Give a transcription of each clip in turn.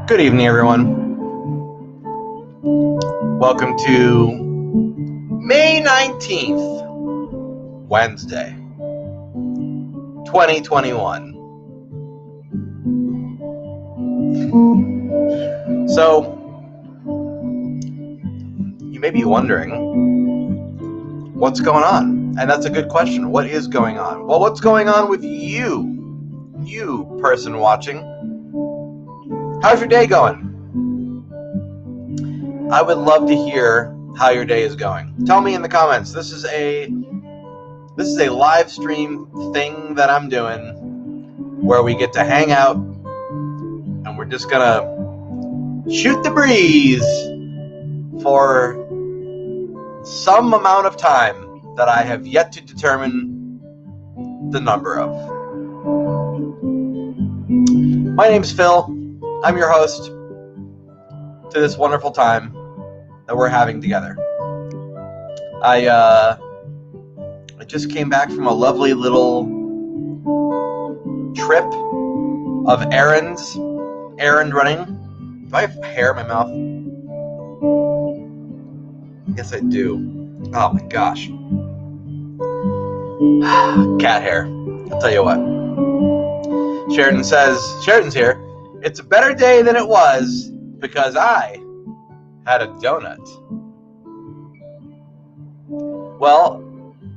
Good evening, everyone. Welcome to May 19th, Wednesday, 2021. So, you may be wondering, what's going on? And that's a good question. What is going on? Well, what's going on with you person watching? How's your day going? I would love to hear how your day is going. Tell me in the comments. This is a live stream thing that I'm doing where we get to hang out and we're just gonna shoot the breeze for some amount of time that I have yet to determine the number of. My name's Phil. I'm your host to this wonderful time that we're having together. I just came back from a lovely little trip of errand running. Do I have hair in my mouth? Yes, I do. Oh my gosh. Cat hair. I'll tell you what. Sheridan's here. It's a better day than it was because I had a donut. Well,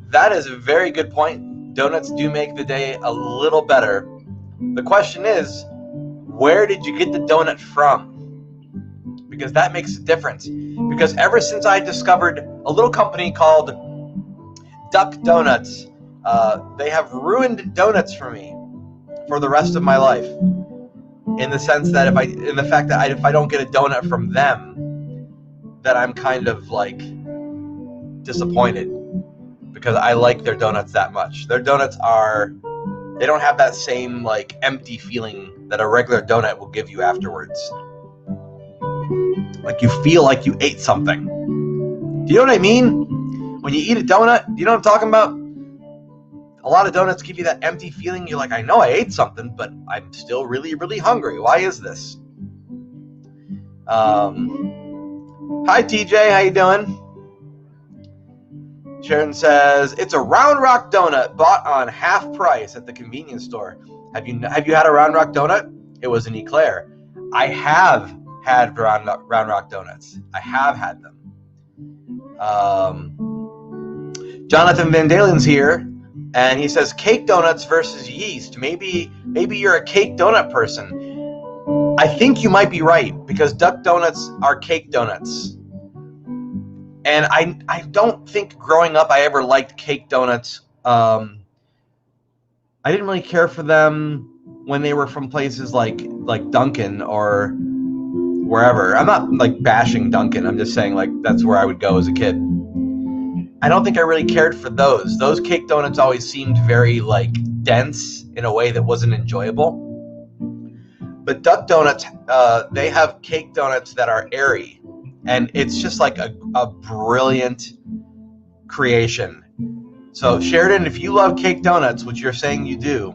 that is a very good point. Donuts do make the day a little better. The question is, where did you get the donut from? Because that makes a difference. Because ever since I discovered a little company called Duck Donuts, they have ruined donuts for me for the rest of my life. In the sense that if I don't get a donut from them, that I'm kind of like disappointed because I like their donuts that much. Their donuts they don't have that same like empty feeling that a regular donut will give you afterwards. Like you feel like you ate something. Do you know what I mean? When you eat a donut, do you know what I'm talking about? A lot of donuts give you that empty feeling. You're like, I know I ate something, but I'm still really, really hungry. Why is this? Hi, TJ. How you doing? Sheridan says, it's a Round Rock donut bought on half price at the convenience store. Have you had a Round Rock donut? It was an eclair. I have had Round Rock donuts. I have had them. Jonathan Van Dalen's here. And he says, cake donuts versus yeast. Maybe you're a cake donut person. I think you might be right, because Duck Donuts are cake donuts. And I don't think growing up I ever liked cake donuts. I didn't really care for them when they were from places like Dunkin' or wherever. I'm not like bashing Dunkin'. I'm just saying like that's where I would go as a kid. I don't think I really cared for those. Those cake donuts always seemed very like dense in a way that wasn't enjoyable. But Duck Donuts, they have cake donuts that are airy, and it's just like a brilliant creation. So Sheridan, if you love cake donuts, which you're saying you do,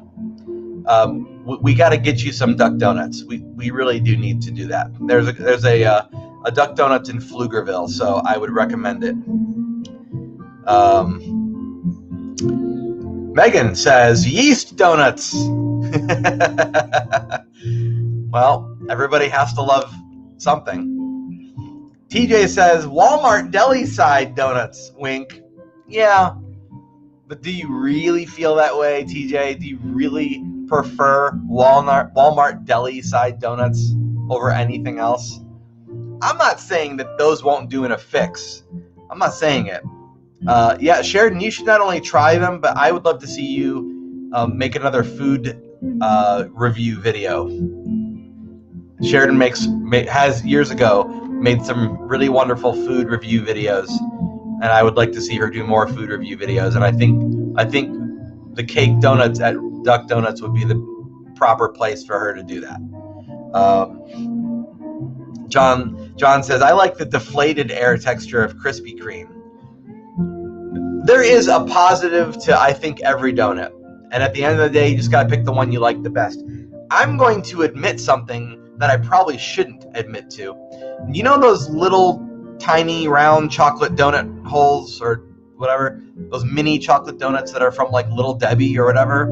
we got to get you some Duck Donuts. We really do need to do that. There's a Duck Donuts in Pflugerville, so I would recommend it. Megan says yeast donuts. Well, everybody has to love something. TJ says Walmart deli side donuts. Wink. Yeah, but do you really feel that way, TJ? Do you really prefer Walmart deli side donuts over anything else? I'm not saying that those won't do in a fix. I'm not saying it. Yeah, Sheridan, you should not only try them, but I would love to see you make another food review video. Sheridan has years ago made some really wonderful food review videos, and I would like to see her do more food review videos. And I think the cake donuts at Duck Donuts would be the proper place for her to do that. John says, I like the deflated air texture of Krispy Kreme. There is a positive to, I think, every donut. And at the end of the day, you just got to pick the one you like the best. I'm going to admit something that I probably shouldn't admit to. You know those little tiny round chocolate donut holes or whatever? Those mini chocolate donuts that are from like Little Debbie or whatever?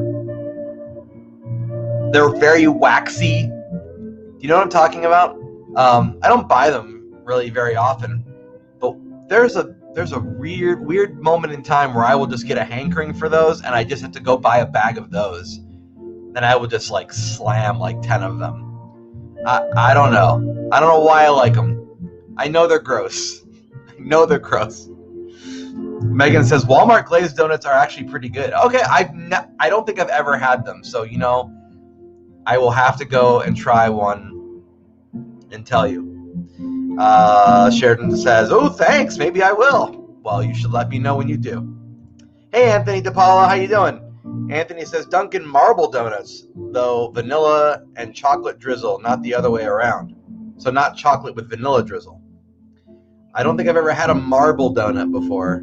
They're very waxy. Do you know what I'm talking about? I don't buy them really very often, but there's a weird moment in time where I will just get a hankering for those, and I just have to go buy a bag of those. Then I will just like slam like 10 of them. I don't know. I don't know why I like them. I know they're gross. Megan says Walmart glazed donuts are actually pretty good. Okay, I don't think I've ever had them, so I will have to go and try one and tell you. Sheridan says, oh, thanks, maybe I will. Well, you should let me know when you do. Hey, Anthony DePaula, how you doing? Anthony says Dunkin' marble donuts, though vanilla and chocolate drizzle, not the other way around. So not chocolate with vanilla drizzle. I don't think I've ever had a marble donut before.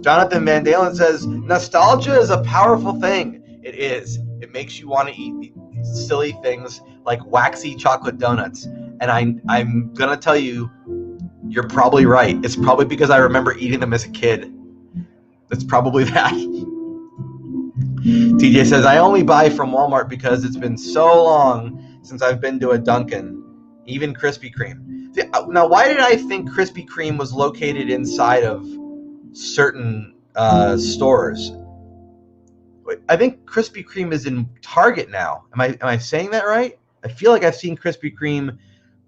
Jonathan Van Dalen says, nostalgia is a powerful thing. It is. It makes you want to eat silly things like waxy chocolate donuts. And I'm going to tell you, you're probably right. It's probably because I remember eating them as a kid. It's probably that. TJ says, I only buy from Walmart because it's been so long since I've been to a Dunkin', even Krispy Kreme. Now, why did I think Krispy Kreme was located inside of certain stores? I think Krispy Kreme is in Target now. Am I saying that right? I feel like I've seen Krispy Kreme,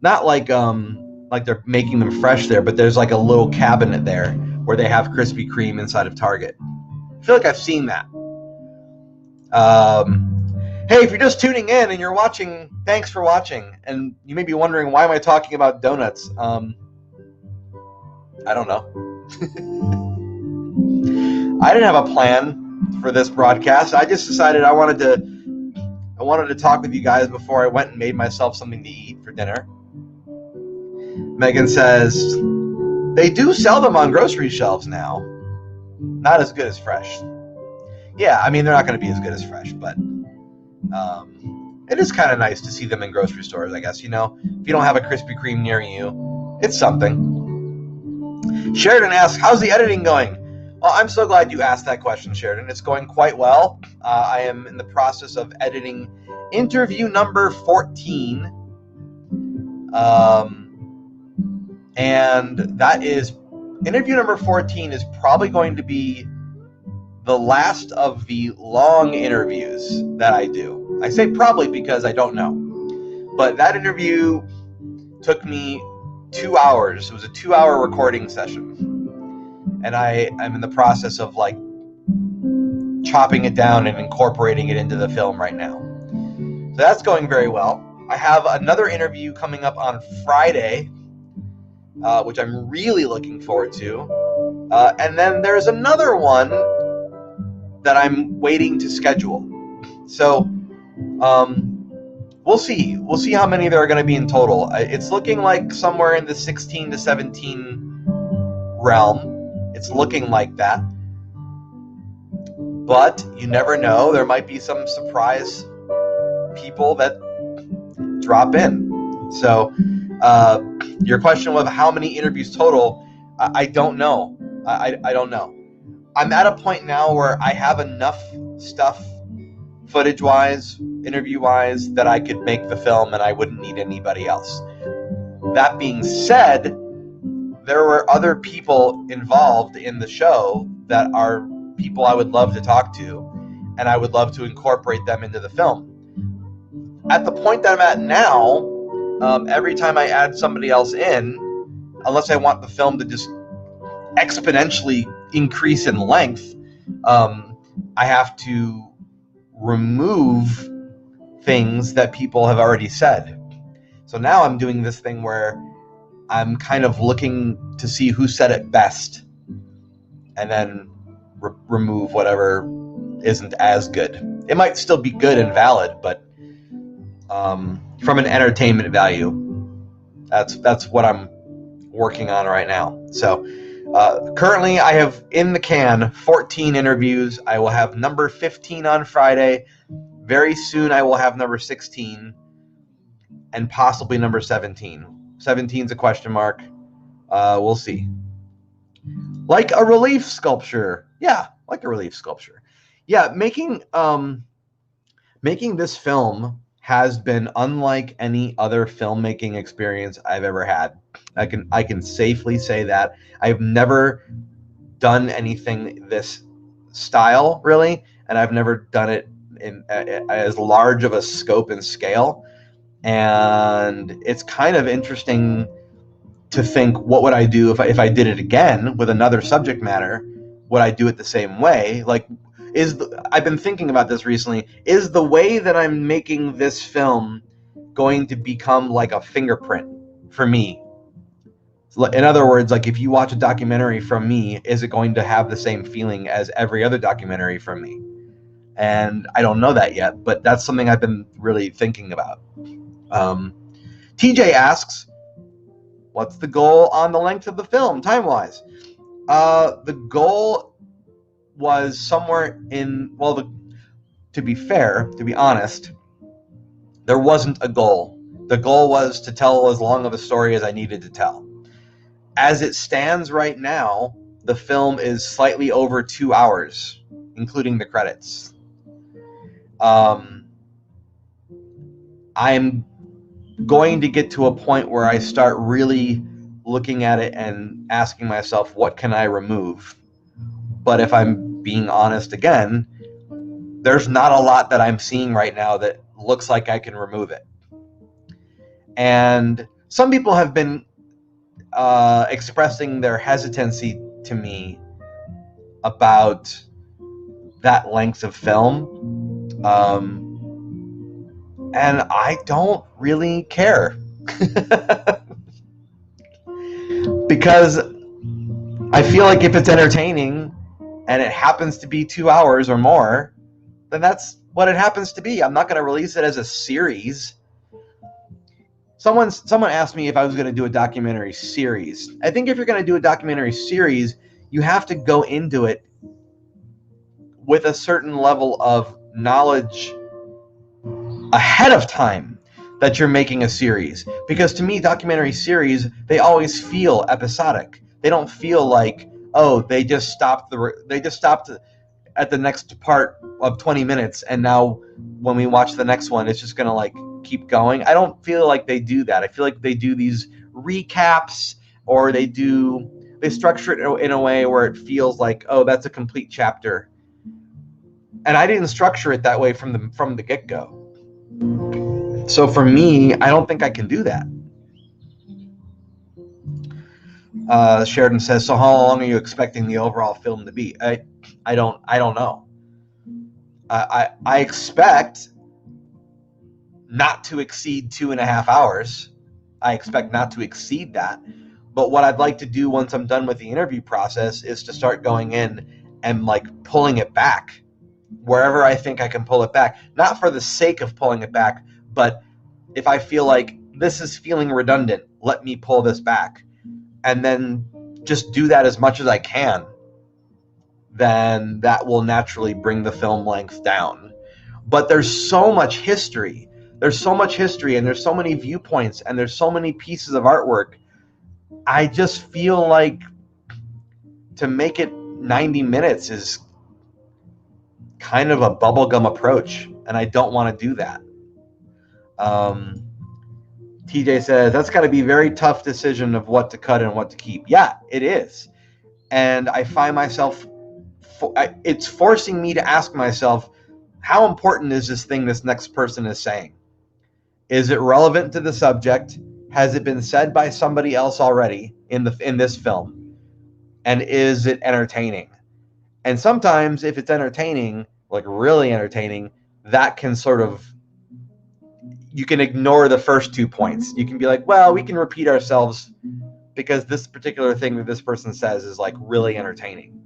not like they're making them fresh there, but there's like a little cabinet there where they have Krispy Kreme inside of Target. I feel like I've seen that. Hey, if you're just tuning in and you're watching, thanks for watching. And you may be wondering, why am I talking about donuts? I don't know. I didn't have a plan for this broadcast. I just decided I wanted to talk with you guys before I went and made myself something to eat for dinner. Megan says, they do sell them on grocery shelves now. Not as good as fresh. Yeah, I mean, they're not going to be as good as fresh, but it is kind of nice to see them in grocery stores, I guess. If you don't have a Krispy Kreme near you, it's something. Sheridan asks, how's the editing going? Well, I'm so glad you asked that question, Sheridan. It's going quite well. I am in the process of editing interview number 14. And that is, interview number 14 is probably going to be the last of the long interviews that I do. I say probably because I don't know. But that interview took me 2 hours. It was a 2-hour recording session. And I'm in the process of chopping it down and incorporating it into the film right now. So that's going very well. I have another interview coming up on Friday, which I'm really looking forward to. And then there's another one that I'm waiting to schedule. So we'll see. We'll see how many there are going to be in total. It's looking like somewhere in the 16 to 17 realm. It's looking like that. But you never know. There might be some surprise people that drop in. So your question of how many interviews total, I don't know. I don't know. I'm at a point now where I have enough stuff, footage-wise, interview-wise, that I could make the film and I wouldn't need anybody else. That being said, there were other people involved in the show that are people I would love to talk to, and I would love to incorporate them into the film. At the point that I'm at now, every time I add somebody else in, unless I want the film to just exponentially increase in length, I have to remove things that people have already said. So now I'm doing this thing where I'm kind of looking to see who said it best, and then remove whatever isn't as good. It might still be good and valid, but from an entertainment value, that's what I'm working on right now. So currently I have in the can 14 interviews. I will have number 15 on Friday. Very soon I will have number 16. and possibly number 17. 17's a question mark. We'll see. Like a relief sculpture. Yeah, like a relief sculpture. Yeah, making this film has been unlike any other filmmaking experience I've ever had. I can safely say that. I've never done anything this style, really, and I've never done it in as large of a scope and scale. And it's kind of interesting to think, what would I do if I did it again with another subject matter? Would I do it the same way? Like, I've been thinking about this recently. Is the way that I'm making this film going to become like a fingerprint for me? In other words, like if you watch a documentary from me, is it going to have the same feeling as every other documentary from me? And I don't know that yet, but that's something I've been really thinking about. TJ asks, what's the goal on the length of the film, time-wise? The goal was somewhere in, well, to be fair, to be honest, there wasn't a goal. The goal was to tell as long of a story as I needed to tell. As it stands right now, the film is slightly over 2 hours, including the credits. I'm going to get to a point where I start really looking at it and asking myself, what can I remove? But if I'm being honest again, there's not a lot that I'm seeing right now that looks like I can remove it. And some people have been expressing their hesitancy to me about that length of film. And I don't really care. Because I feel like if it's entertaining and it happens to be 2 hours or more, then that's what it happens to be. I'm not going to release it as a series. Someone asked me if I was going to do a documentary series. I think if you're going to do a documentary series, you have to go into it with a certain level of knowledge ahead of time that you're making a series. Because to me, documentary series, they always feel episodic. They don't feel like, oh, they just stopped at the next part of 20 minutes, and now when we watch the next one, it's just going to like keep going. I don't feel like they do that. I feel like they do these recaps, or they structure it in a way where it feels like, oh, that's a complete chapter. And I didn't structure it that way from the get-go. So for me, I don't think I can do that. Sheridan says, so how long are you expecting the overall film to be? I don't know. I expect not to exceed 2.5 hours. I expect not to exceed that. But what I'd like to do once I'm done with the interview process is to start going in and like pulling it back wherever I think I can pull it back. Not for the sake of pulling it back, but if I feel like this is feeling redundant, let me pull this back. And then just do that as much as I can. Then that will naturally bring the film length down. But there's so much history. There's so much history, and there's so many viewpoints, and there's so many pieces of artwork. I just feel like to make it 90 minutes is kind of a bubblegum approach, and I don't want to do that. TJ says, that's got to be a very tough decision of what to cut and what to keep. Yeah, it is. And I find myself, it's forcing me to ask myself, how important is this thing this next person is saying? Is it relevant to the subject? Has it been said by somebody else already in this film? And is it entertaining? And sometimes if it's entertaining, like really entertaining, that can sort of, you can ignore the first 2 points. You can be like, well, we can repeat ourselves because this particular thing that this person says is like really entertaining.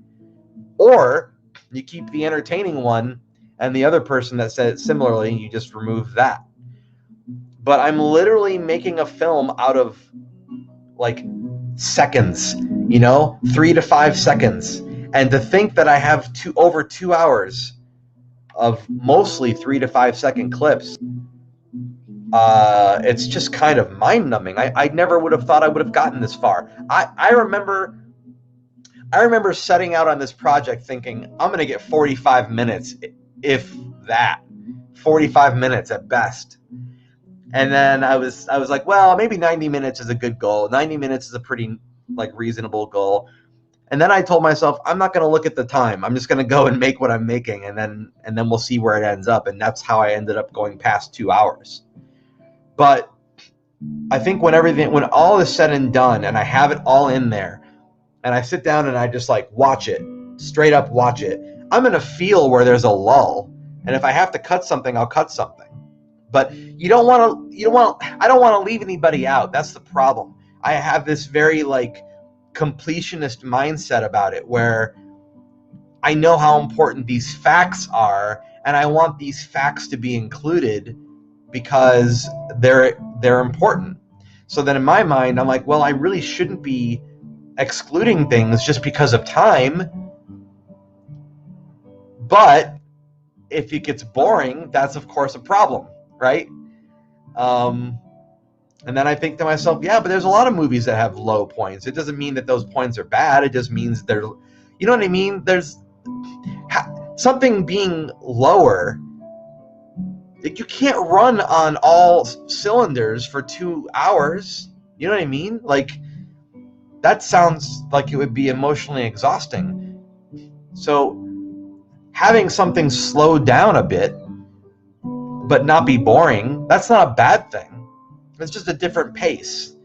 Or you keep the entertaining one and the other person that said it similarly, you just remove that. But I'm literally making a film out of like seconds, 3 to 5 seconds. And to think that I have over 2 hours of mostly 3 to 5 second clips, it's just kind of mind-numbing. I never would have thought I would have gotten this far. I remember setting out on this project thinking I'm going to get 45 minutes, if that, 45 minutes at best. And then I was like, well, maybe 90 minutes is a good goal. 90 minutes is a pretty reasonable goal. And then I told myself, I'm not going to look at the time. I'm just going to go and make what I'm making, and then we'll see where it ends up. And that's how I ended up going past 2 hours. But I think when all is said and done, and I have it all in there, and I sit down and I just watch it, straight up watch it, I'm going to feel where there's a lull. And if I have to cut something, I'll cut something. But I don't want to leave anybody out. That's the problem. I have this very completionist mindset about it, where I know how important these facts are, and I want these facts to be included because they're important. So then in my mind, I'm like, well, I really shouldn't be excluding things just because of time. But if it gets boring, that's of course a problem, right? And then I think to myself, yeah, but there's a lot of movies that have low points. It doesn't mean that those points are bad. It just means they're, you know what I mean? There's something being lower. You can't run on all cylinders for 2 hours. You know what I mean? That sounds like it would be emotionally exhausting. So having something slow down a bit, but not be boring, that's not a bad thing. It's just a different pace.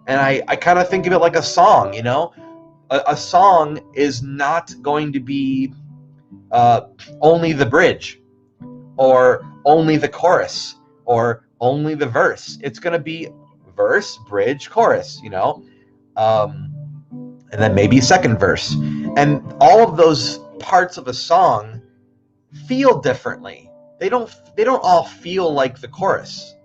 And I kind of think of it like a song, you know? A song is not going to be only the bridge, or only the chorus, or only the verse. It's going to be verse, bridge, chorus, you know? And then maybe second verse. And all of those parts of a song feel differently. They don't all feel like the chorus.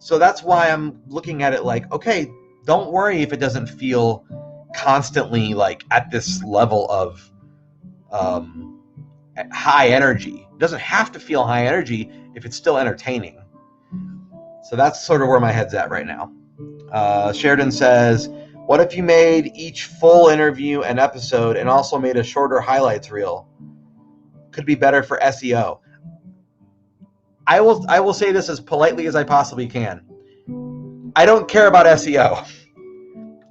So that's why I'm looking at it okay, don't worry if it doesn't feel constantly at this level of high energy. It doesn't have to feel high energy if it's still entertaining. So that's sort of where my head's at right now. Sheridan says, what if you made each full interview an episode and also made a shorter highlights reel? Could be better for SEO. I will say this as politely as I possibly can. I don't care about SEO.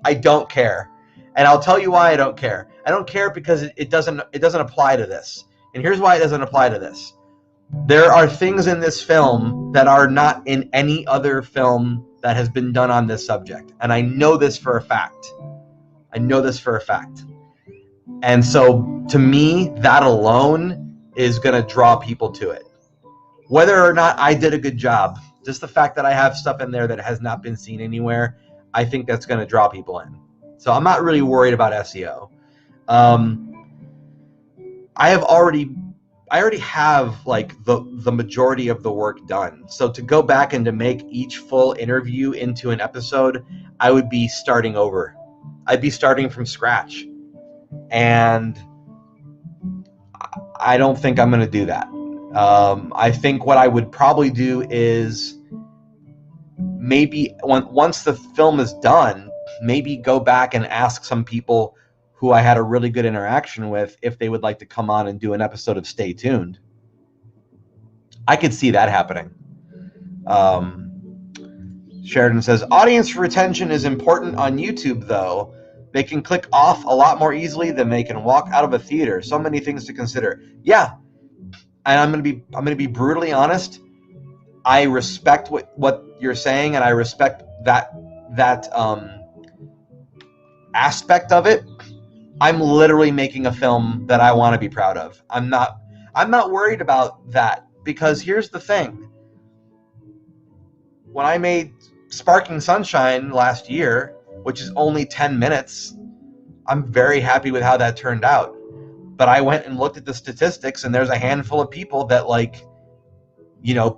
I don't care. And I'll tell you why I don't care. I don't care because it doesn't apply to this. And here's why it doesn't apply to this. There are things in this film that are not in any other film that has been done on this subject. And I know this for a fact. And so to me, that alone is going to draw people to it. Whether or not I did a good job, just the fact that I have stuff in there that has not been seen anywhere, I think that's going to draw people in. So I'm not really worried about SEO. I already have the majority of the work done. So to go back and to make each full interview into an episode, I would be starting over. I'd be starting from scratch. And I don't think I'm going to do that. I think what I would probably do is maybe once the film is done, maybe go back and ask some people who I had a really good interaction with if they would like to come on and do an episode of Stay Tuned. I could see that happening. Sheridan says, audience retention is important on YouTube, though. They can click off a lot more easily than they can walk out of a theater. So many things to consider. Yeah. And I'm gonna be brutally honest. I respect what you're saying, and I respect that aspect of it. I'm literally making a film that I want to be proud of. I'm not worried about that, because here's the thing. When I made Sparking Sunshine last year, which is only 10 minutes, I'm very happy with how that turned out. But I went and looked at the statistics, and there's a handful of people that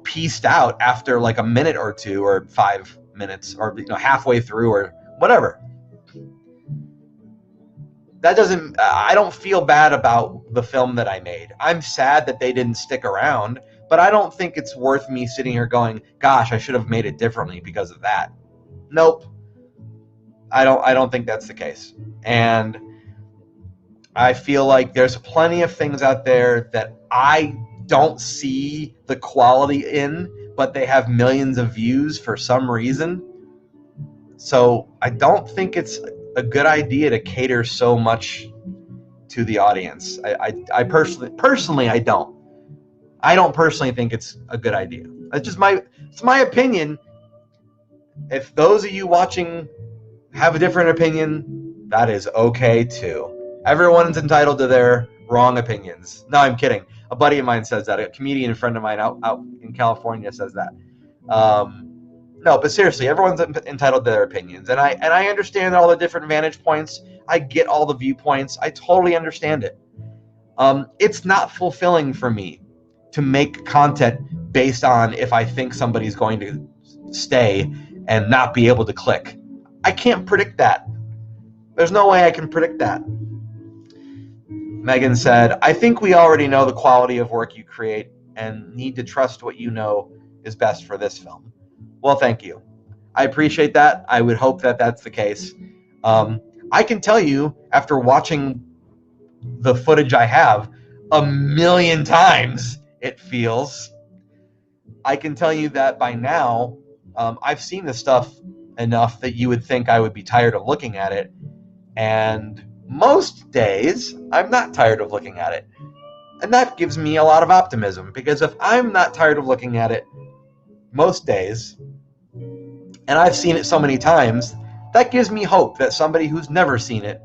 pieced out after a minute or two, or 5 minutes, or halfway through, or whatever. I don't feel bad about the film that I made. I'm sad that they didn't stick around, But I don't think it's worth me sitting here going, gosh, I should have made it differently because of that. Nope. I don't think that's the case. And I feel like there's plenty of things out there that I don't see the quality in, but they have millions of views for some reason. So I don't think it's a good idea to cater so much to the audience. I personally I don't. I don't personally think it's a good idea. It's my opinion. If those of you watching have a different opinion, that is okay too. Everyone's entitled to their wrong opinions. No, I'm kidding. A buddy of mine says that. A comedian friend of mine out in California says that. No, but seriously, everyone's entitled to their opinions, and I understand all the different vantage points. I get all the viewpoints. I totally understand it. It's not fulfilling for me to make content based on if I think somebody's going to stay and not be able to click. I can't predict that. There's no way I can predict that. Megan said, I think we already know the quality of work you create and need to trust what you know is best for this film. Well, thank you. I appreciate that. I would hope that that's the case. I can tell you, after watching the footage I have 1,000,000 times, it feels, I can tell you that by now, I've seen this stuff enough that you would think I would be tired of looking at it. And most days, I'm not tired of looking at it. And that gives me a lot of optimism, because if I'm not tired of looking at it most days, and I've seen it so many times, that gives me hope that somebody who's never seen it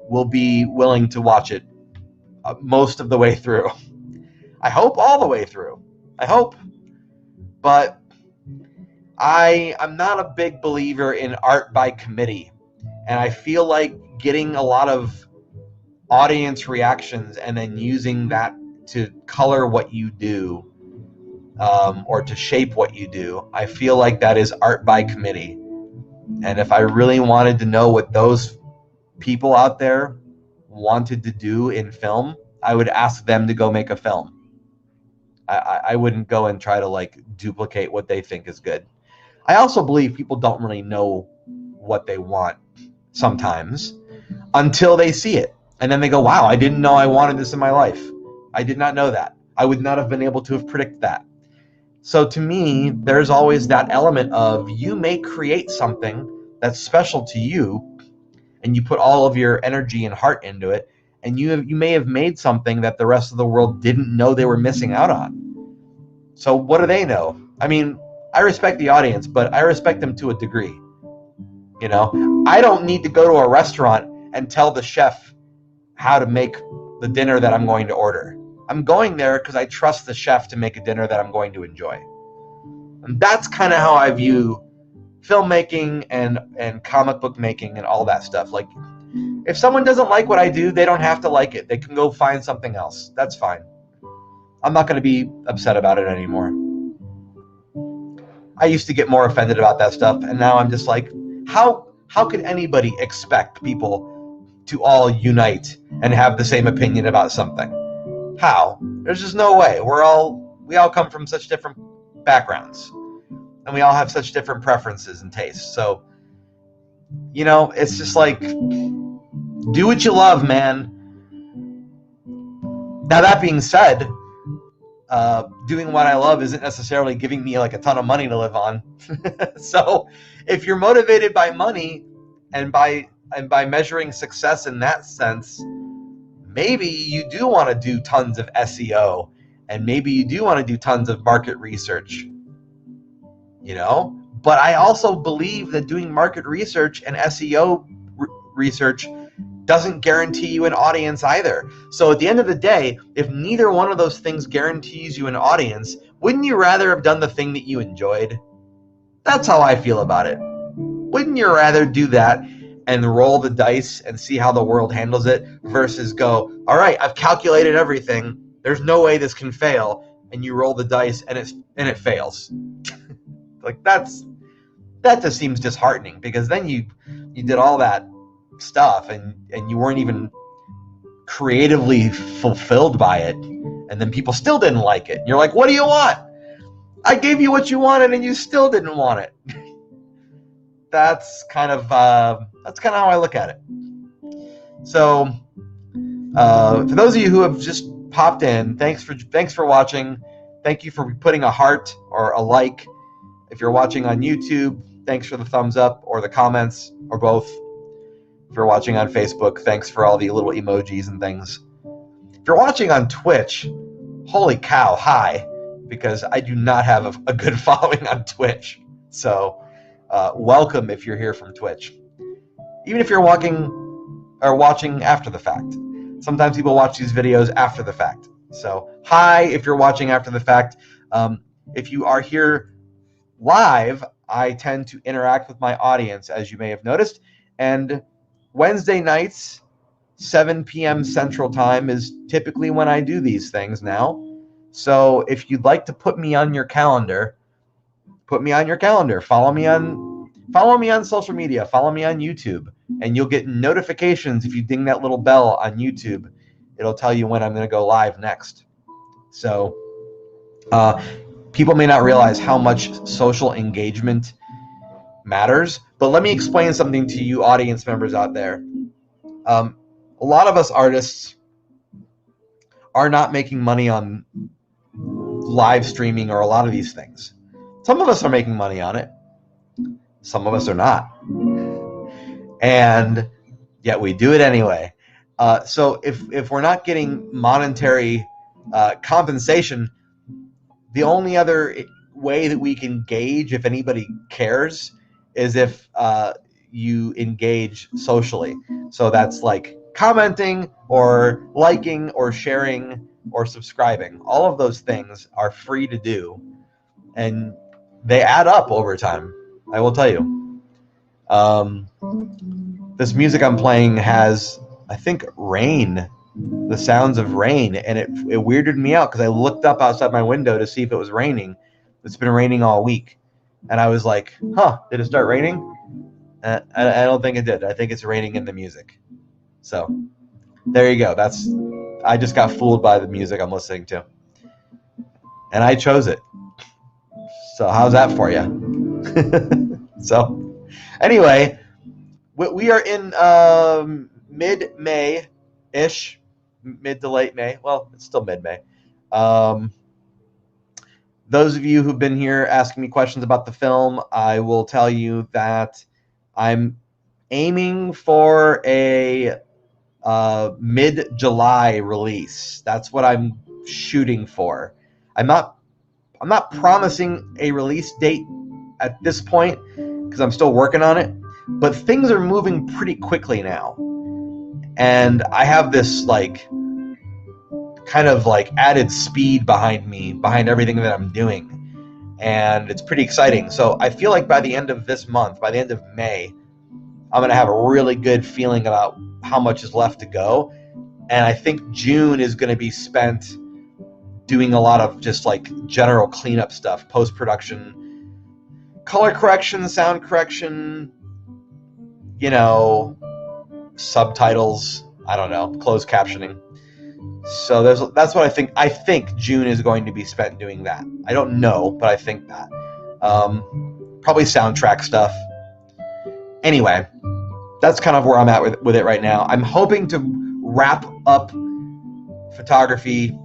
will be willing to watch it most of the way through. I hope all the way through. I hope. But I'm not a big believer in art by committee. And I feel like getting a lot of audience reactions and then using that to color what you do, or to shape what you do, I feel like that is art by committee. And if I really wanted to know what those people out there wanted to do in film, I would ask them to go make a film. I wouldn't go and try to duplicate what they think is good. I also believe people don't really know what they want sometimes until they see it. And then they go, wow, I didn't know I wanted this in my life. I did not know that. I would not have been able to have predicted that. So to me, there's always that element of, you may create something that's special to you, and you put all of your energy and heart into it, and you may have made something that the rest of the world didn't know they were missing out on. So what do they know? I mean, I respect the audience, but I respect them to a degree. You know, I don't need to go to a restaurant and tell the chef how to make the dinner that I'm going to order. I'm going there because I trust the chef to make a dinner that I'm going to enjoy. And that's kind of how I view filmmaking and comic book making and all that stuff. Like, if someone doesn't like what I do, they don't have to like it. They can go find something else. That's fine. I'm not going to be upset about it anymore. I used to get more offended about that stuff, and now I'm just like, how could anybody expect people to all unite and have the same opinion about something? How? There's just no way. We all come from such different backgrounds, and we all have such different preferences and tastes. So, you know, it's just like, do what you love, man. Now, that being said, doing what I love isn't necessarily giving me a ton of money to live on. So if you're motivated by money and by measuring success in that sense, maybe you do want to do tons of SEO, and maybe you do want to do tons of market research, you know? But I also believe that doing market research and SEO research doesn't guarantee you an audience either. So at the end of the day, if neither one of those things guarantees you an audience, wouldn't you rather have done the thing that you enjoyed? That's how I feel about it. Wouldn't you rather do that and roll the dice and see how the world handles it, versus go, all right, I've calculated everything, there's no way this can fail, and you roll the dice and it fails. Like, that just seems disheartening, because then you did all that stuff and you weren't even creatively fulfilled by it. and then people still didn't like it. And you're like, what do you want? I gave you what you wanted and you still didn't want it. That's kind of how I look at it. So for those of you who have just popped in, thanks for watching. Thank you for putting a heart or a like. If you're watching on YouTube, thanks for the thumbs up or the comments or both. If you're watching on Facebook, thanks for all the little emojis and things. If you're watching on Twitch, holy cow, hi, because I do not have a good following on Twitch. So welcome if you're here from Twitch. Even if you're watching after the fact. Sometimes people watch these videos after the fact. So hi if you're watching after the fact. If you are here live, I tend to interact with my audience, as you may have noticed. And Wednesday nights, 7 p.m. Central Time is typically when I do these things now. So if you'd like to put me on your calendar, put me on your calendar. Follow me on social media. Follow me on YouTube. And you'll get notifications if you ding that little bell on YouTube. It'll tell you when I'm going to go live next. So people may not realize how much social engagement matters. But let me explain something to you audience members out there. A lot of us artists are not making money on live streaming or a lot of these things. Some of us are making money on it. Some of us are not. And yet we do it anyway. So if we're not getting monetary compensation, the only other way that we can gauge if anybody cares is if you engage socially. So that's like commenting or liking or sharing or subscribing. All of those things are free to do, and they add up over time. I will tell you. This music I'm playing has, I think, rain, the sounds of rain, and it weirded me out because I looked up outside my window to see if it was raining. It's been raining all week, and I was like, huh, did it start raining? I don't think it did. I think it's raining in the music. So there you go. I just got fooled by the music I'm listening to, and I chose it. So how's that for you? So anyway, we are in mid-May-ish, mid to late May. Well, it's still mid-May. Those of you who've been here asking me questions about the film, I will tell you that I'm aiming for a mid-July release. That's what I'm shooting for. I'm not promising a release date at this point because I'm still working on it, but things are moving pretty quickly now. And I have this kind of added speed behind everything that I'm doing. And it's pretty exciting. So I feel like by the end of this month, by the end of May, I'm going to have a really good feeling about how much is left to go. And I think June is going to be spent doing a lot of just general cleanup stuff, post-production, color correction, sound correction, subtitles, I don't know, closed captioning. So that's what I think. I think June is going to be spent doing that. I don't know, but I think that. Probably soundtrack stuff. Anyway, that's kind of where I'm at with it right now. I'm hoping to wrap up photography,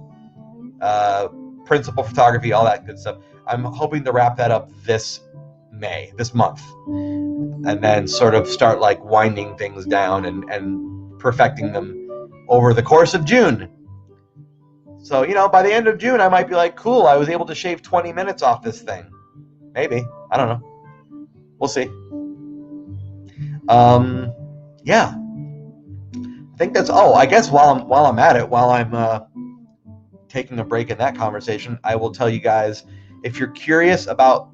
principal photography, all that good stuff. I'm hoping to wrap that up this month, and then sort of start winding things down and perfecting them over the course of June. So, by the end of June, I might be like, cool, I was able to shave 20 minutes off this thing. Maybe. I don't know. We'll see. Yeah. I think that's, I guess while I'm at it, while I'm taking a break in that conversation, I will tell you guys, if you're curious about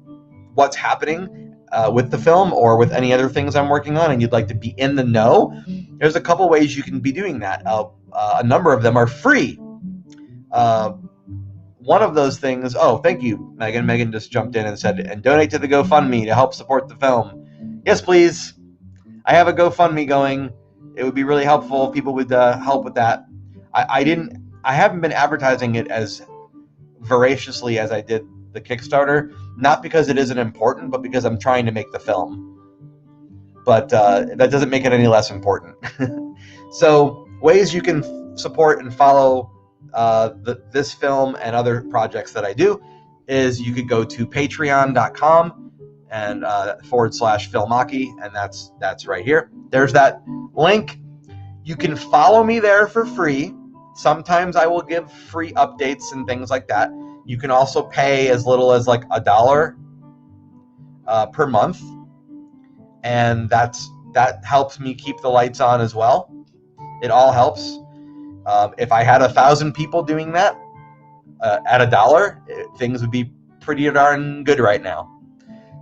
what's happening with the film or with any other things I'm working on and you'd like to be in the know, there's a couple ways you can be doing that. A number of them are free. One of those things, thank you, Megan. Megan just jumped in and said, and donate to the GoFundMe to help support the film. Yes, please. I have a GoFundMe going. It would be really helpful if people would help with that. I I haven't been advertising it as voraciously as I did the Kickstarter, not because it isn't important, but because I'm trying to make the film. But that doesn't make it any less important. So ways you can support and follow this film and other projects that I do is you could go to patreon.com and /Filmaki, and that's right here. There's that link. You can follow me there for free. Sometimes I will give free updates and things like that. You can also pay as little as like $1 per month, and that helps me keep the lights on as well. It all helps. If I had 1,000 people doing that at $1, things would be pretty darn good right now.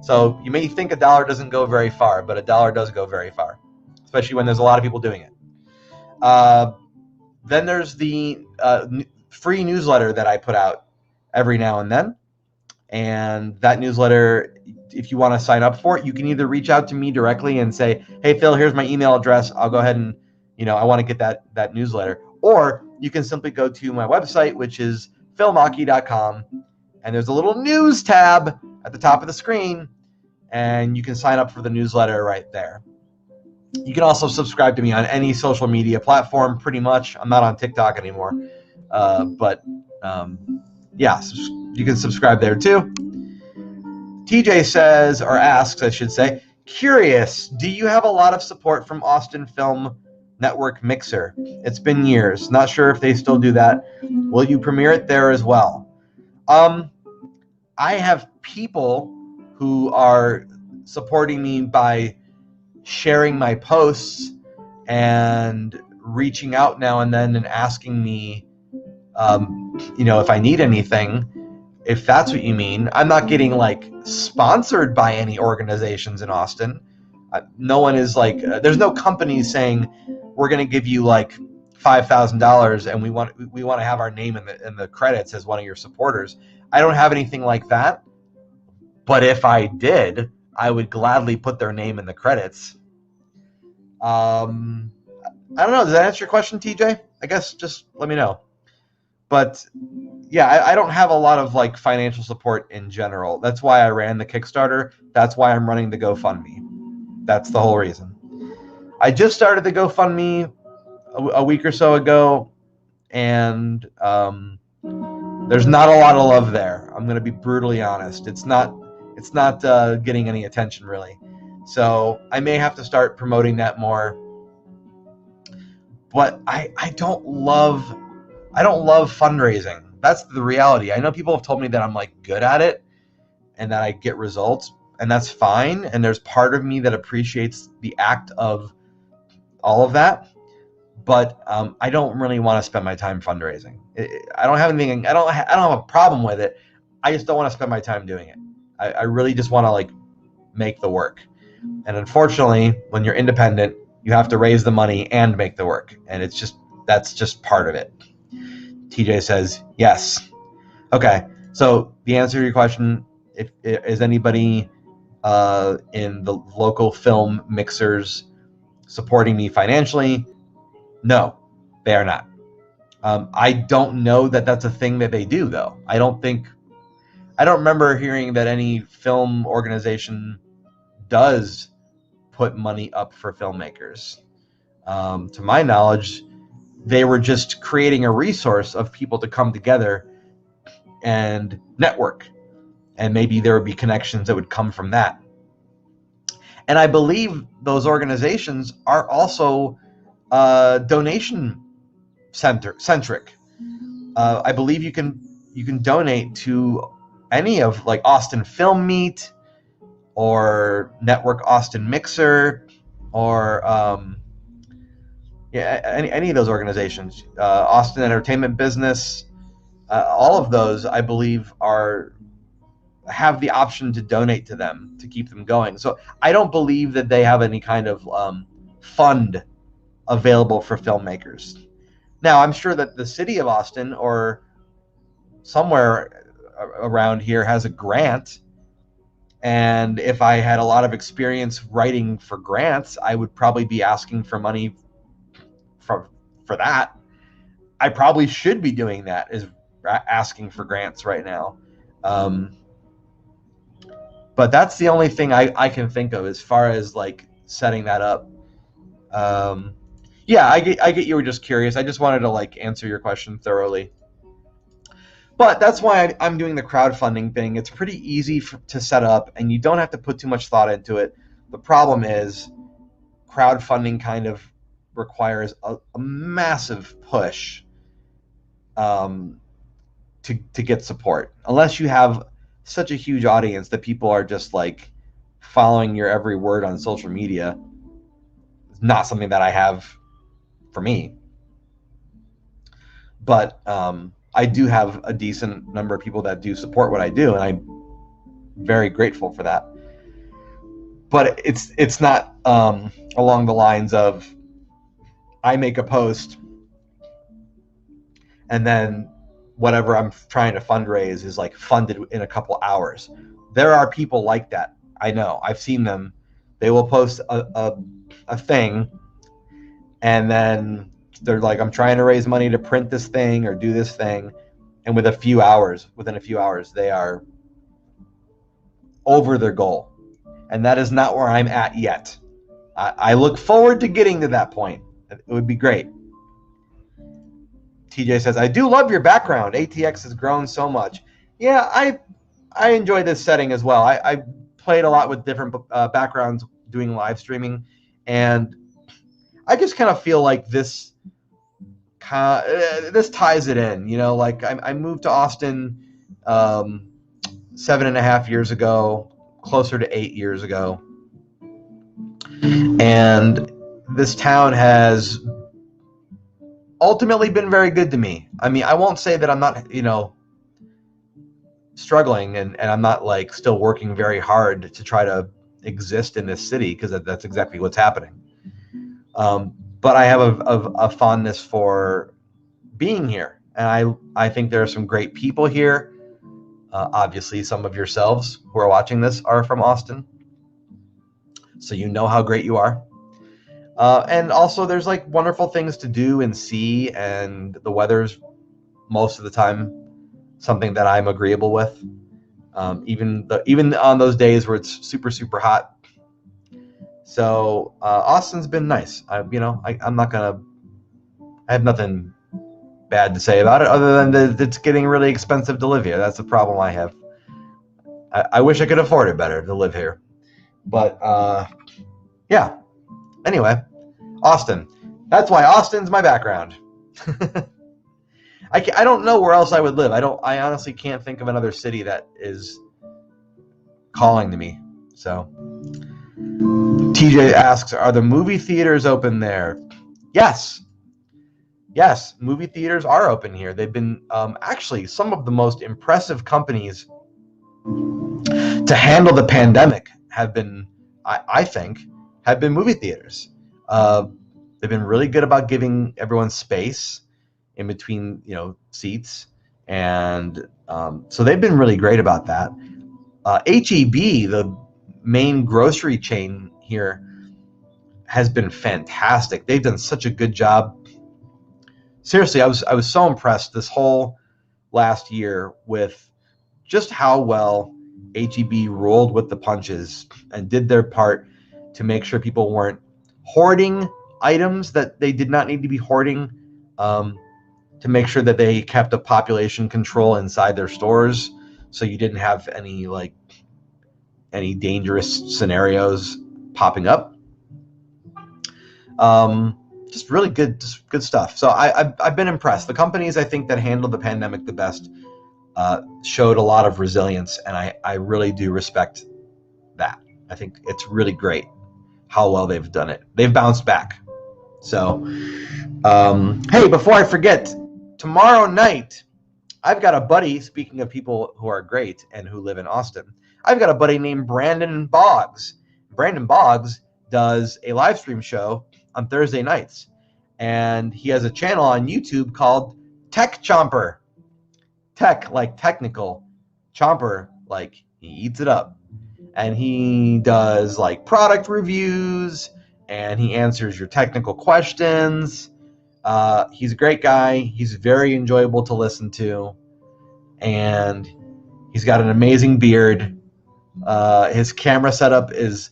So you may think $1 doesn't go very far, but $1 does go very far, especially when there's a lot of people doing it. Then there's the free newsletter that I put out every now and then. And that newsletter, if you want to sign up for it, you can either reach out to me directly and say, hey, Phil, here's my email address. I'll go ahead and, I want to get that newsletter. Or you can simply go to my website, which is filmaki.com. And there's a little news tab at the top of the screen. And you can sign up for the newsletter right there. You can also subscribe to me on any social media platform, pretty much. I'm not on TikTok anymore. Yeah, you can subscribe there too. TJ says, or asks, I should say, curious, do you have a lot of support from Austin Film Network Mixer? It's been years. Not sure if they still do that. Will you premiere it there as well? I have people who are supporting me by sharing my posts and reaching out now and then and asking me, if I need anything, if that's what you mean. I'm not getting like sponsored by any organizations in Austin. No one is like, there's no company saying we're going to give you like $5,000 and we want to have our name in the credits as one of your supporters. I don't have anything like that. But if I did, I would gladly put their name in the credits. I don't know. Does that answer your question, TJ? I guess just let me know. But yeah, I don't have a lot of like financial support in general. That's why I ran the Kickstarter. That's why I'm running the GoFundMe. That's the whole reason. I just started the GoFundMe a week or so ago, and there's not a lot of love there. I'm going to be brutally honest. It's not getting any attention really. So I may have to start promoting that more. But I don't love fundraising. That's the reality. I know people have told me that I'm like good at it and that I get results, and that's fine. And there's part of me that appreciates the act of all of that. But I don't really want to spend my time fundraising. I don't have anything. I don't have a problem with it. I just don't want to spend my time doing it. I really just want to like make the work. And unfortunately, when you're independent, you have to raise the money and make the work. And that's just part of it. TJ says, yes. Okay, so the answer to your question, is anybody in the local film mixers supporting me financially? No, they are not. I don't know that that's a thing that they do, though. I don't remember hearing that any film organization does put money up for filmmakers. To my knowledge, they were just creating a resource of people to come together and network. And maybe there would be connections that would come from that. And I believe those organizations are also donation centric. I believe you can donate to any of like Austin Film Meet or Network Austin Mixer or any of those organizations, Austin Entertainment Business, all of those I believe have the option to donate to them to keep them going. So I don't believe that they have any kind of fund available for filmmakers. Now, I'm sure that the city of Austin or somewhere around here has a grant, and if I had a lot of experience writing for grants, I would probably be asking for money for that. I probably should be doing that, is asking for grants right now. But that's the only thing I can think of as far as like setting that up. Yeah, I get you were just curious. I just wanted to like answer your question thoroughly. But that's why I'm doing the crowdfunding thing. It's pretty easy to set up, and you don't have to put too much thought into it. The problem is crowdfunding kind of requires a massive push to get support. Unless you have such a huge audience that people are just like following your every word on social media. It's not something that I have for me. But I do have a decent number of people that do support what I do, and I'm very grateful for that. But it's not along the lines of I make a post and then whatever I'm trying to fundraise is like funded in a couple hours. There are people like that. I know. I've seen them. They will post a thing, and then they're like, I'm trying to raise money to print this thing or do this thing, and within a few hours, they are over their goal. And that is not where I'm at yet. I look forward to getting to that point. It would be great. TJ says, I do love your background. ATX has grown so much. Yeah, I enjoy this setting as well. I played a lot with different backgrounds doing live streaming, and I just kind of feel like this ties it in. You know, like I moved to Austin 7.5 years ago, closer to 8 years ago, and this town has ultimately been very good to me. I mean, I won't say that I'm not, struggling and I'm not like still working very hard to try to exist in this city, because that's exactly what's happening. But I have a fondness for being here, and I think there are some great people here. Obviously, some of yourselves who are watching this are from Austin, so you know how great you are. And also, there's like wonderful things to do and see, and the weather's most of the time something that I'm agreeable with. Even on those days where it's super, super hot. So Austin's been nice. I have nothing bad to say about it, other than that it's getting really expensive to live here. That's the problem I have. I wish I could afford it better to live here. But yeah. Anyway, Austin. That's why Austin's my background. I don't know where else I would live. I honestly can't think of another city that is calling to me. So TJ asks, are the movie theaters open there? Yes, movie theaters are open here. They've been actually some of the most impressive companies to handle the pandemic have been, I think, have been movie theaters. They've been really good about giving everyone space in between, seats, and so they've been really great about that. H-E-B, the main grocery chain here, has been fantastic. They've done such a good job. Seriously, I was so impressed this whole last year with just how well H-E-B rolled with the punches and did their part to make sure people weren't hoarding items that they did not need to be hoarding, to make sure that they kept a population control inside their stores, so you didn't have any dangerous scenarios popping up. Just really good stuff. So I've been impressed. The companies I think that handled the pandemic the best showed a lot of resilience, and I really do respect that. I think it's really great how well they've done it. They've bounced back. So, hey, before I forget, tomorrow night, I've got a buddy, speaking of people who are great and who live in Austin, I've got a buddy named Brandon Boggs. Brandon Boggs does a live stream show on Thursday nights, and he has a channel on YouTube called Tech Chomper. Tech, like technical, chomper, like he eats it up. And he does like product reviews, and he answers your technical questions. He's a great guy. He's very enjoyable to listen to, and he's got an amazing beard. His camera setup is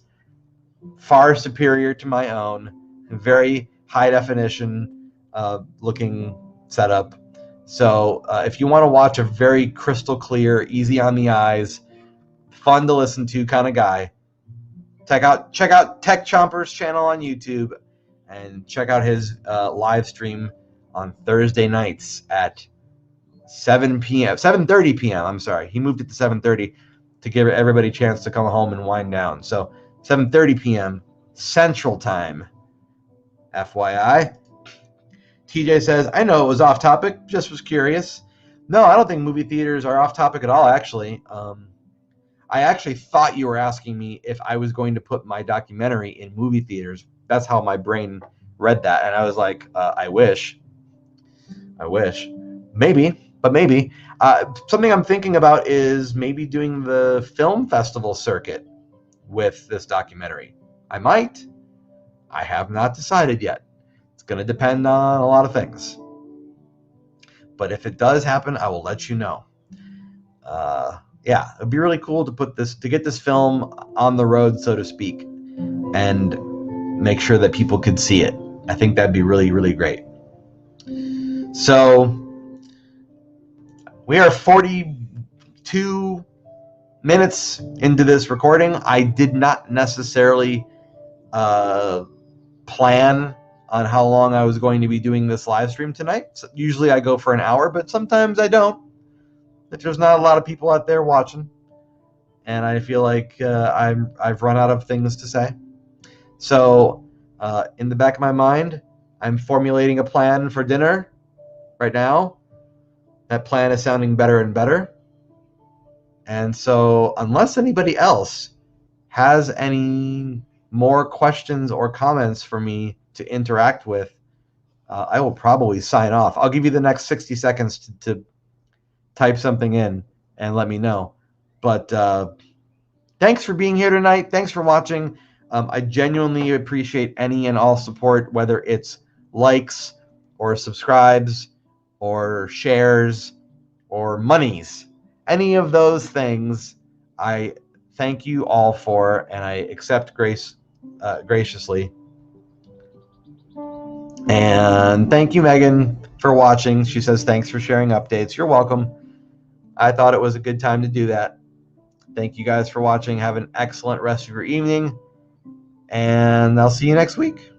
far superior to my own. Very high definition looking setup. So if you want to watch a very crystal clear, easy on the eyes, fun to listen to kind of guy, check out Tech Chompers channel on YouTube, and check out his live stream on Thursday nights at 7:30 p.m. I'm sorry, he moved it to 7:30 to give everybody a chance to come home and wind down. So 7:30 p.m. Central Time. FYI. TJ says, I know it was off topic, just was curious. No, I don't think movie theaters are off topic at all, actually. I actually thought you were asking me if I was going to put my documentary in movie theaters. That's how my brain read that. And I was like, I wish. Maybe, but maybe. Something I'm thinking about is maybe doing the film festival circuit with this documentary. I might. I have not decided yet. It's going to depend on a lot of things. But if it does happen, I will let you know. Yeah, it'd be really cool to get this film on the road, so to speak, and make sure that people could see it. I think that'd be really, really great. So we are 42 minutes into this recording. I did not necessarily plan on how long I was going to be doing this live stream tonight. So usually I go for an hour, but sometimes I don't. If there's not a lot of people out there watching, and I feel like I've run out of things to say. So in the back of my mind, I'm formulating a plan for dinner right now. That plan is sounding better and better. And so unless anybody else has any more questions or comments for me to interact with, I will probably sign off. I'll give you the next 60 seconds to type something in and let me know. But thanks for being here tonight. Thanks for watching. I genuinely appreciate any and all support, whether it's likes or subscribes or shares or monies. Any of those things, I thank you all for, and I accept graciously. And thank you, Megan, for watching. She says, thanks for sharing updates. You're welcome. I thought it was a good time to do that. Thank you guys for watching. Have an excellent rest of your evening, and I'll see you next week.